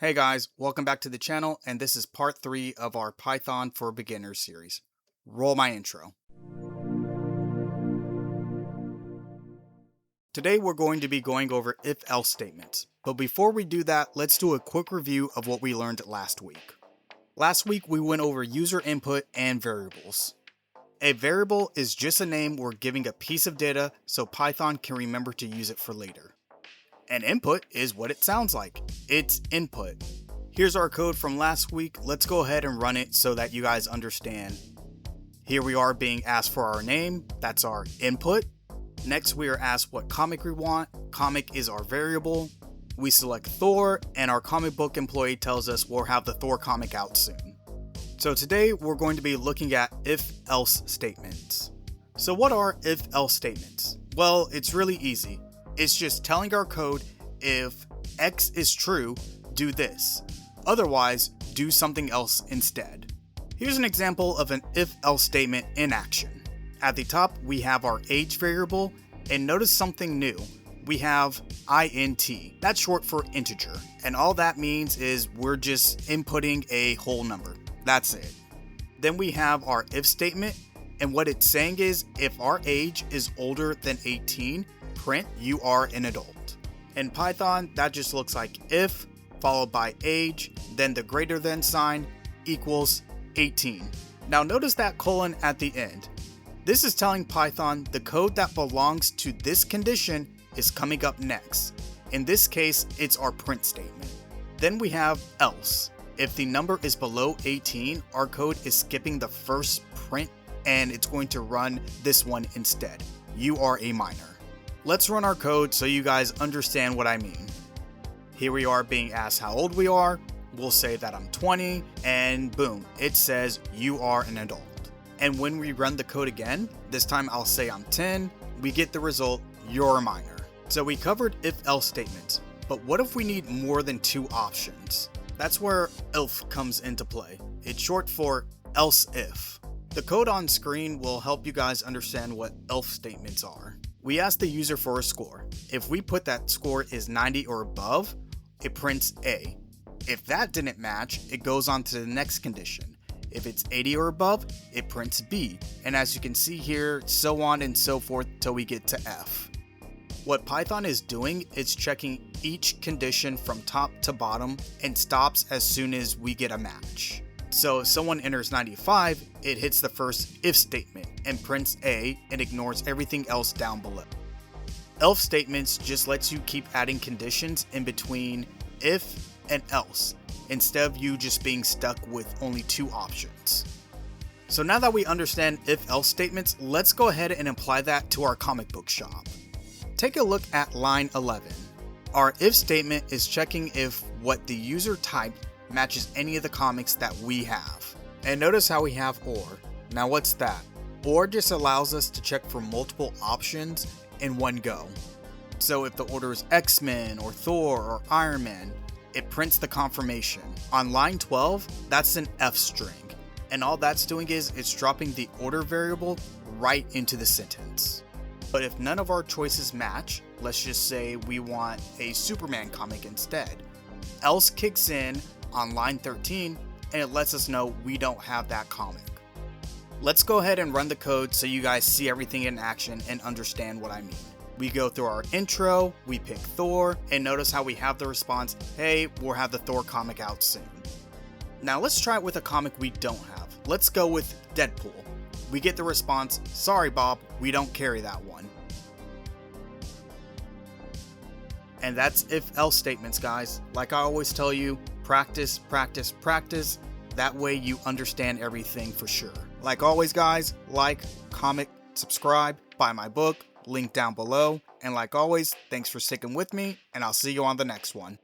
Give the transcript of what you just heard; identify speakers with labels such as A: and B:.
A: Hey guys, welcome back to the channel, and this is part 3 of our Python for Beginners series. Roll my intro. Today we're going to be going over if-else statements, but before we do that, let's do a quick review of what we learned last week. Last week we went over user input and variables. A variable is just a name we're giving a piece of data so Python can remember to use it for later. An input is what it sounds like. It's input. Here's our code from last week. Let's go ahead and run it so that you guys understand. Here we are being asked for our name. That's our input. Next we are asked what comic we want. Comic is our variable. We select Thor, and our comic book employee tells us we'll have the Thor comic out soon. So today we're going to be looking at if-else statements. So what are if-else statements? Well, it's really easy. It's just telling our code if X is true, do this. Otherwise, do something else instead. Here's an example of an if-else statement in action. At the top, we have our age variable, and notice something new. We have int. That's short for integer, and all that means is we're just inputting a whole number. That's it. Then we have our if statement, and what it's saying is if our age is older than 18, print you are an adult. In Python, that just looks like if followed by age, then the greater than sign equals 18. Now notice that colon at the end. This is telling Python the code that belongs to this condition is coming up next. In this case, it's our print statement. Then we have else. If the number is below 18, our code is skipping the first print and it's going to run this one instead. You are a minor. Let's run our code so you guys understand what I mean. Here we are being asked how old we are. We'll say that I'm 20, and boom, it says you are an adult. And when we run the code again, this time I'll say I'm 10, we get the result, you're a minor. So we covered if-else statements, but what if we need more than two options? That's where elf comes into play. It's short for else if. The code on screen will help you guys understand what elf statements are. We ask the user for a score. If we put that score is 90 or above, it prints A. If that didn't match, it goes on to the next condition. If it's 80 or above, it prints B. And as you can see here, so on and so forth till we get to F. What Python is doing is checking each condition from top to bottom and stops as soon as we get a match. So if someone enters 95, it hits the first if statement and prints A and ignores everything else down below. Else statements just lets you keep adding conditions in between if and else, instead of you just being stuck with only two options. So now that we understand if-else statements, let's go ahead and apply that to our comic book shop. Take a look at line 11. Our if statement is checking if what the user typed matches any of the comics that we have. And notice how we have OR. Now what's that? OR just allows us to check for multiple options in one go. So if the order is X-Men or Thor or Iron Man, it prints the confirmation. On line 12, that's an F string. And all that's doing is it's dropping the order variable right into the sentence. But if none of our choices match, let's just say we want a Superman comic instead, else kicks in on line 13 and it lets us know we don't have that comic. Let's go ahead and run the code so you guys see everything in action and understand what I mean. We go through our intro, we pick Thor, and notice how we have the response, hey, we'll have the Thor comic out soon. Now let's try it with a comic we don't have. Let's go with Deadpool. We get the response, sorry Bob, we don't carry that one. And that's if-else statements, guys. Like I always tell you, practice, practice, practice. That way you understand everything for sure. Like always, guys, like, comment, subscribe, buy my book, link down below. And like always, thanks for sticking with me, and I'll see you on the next one.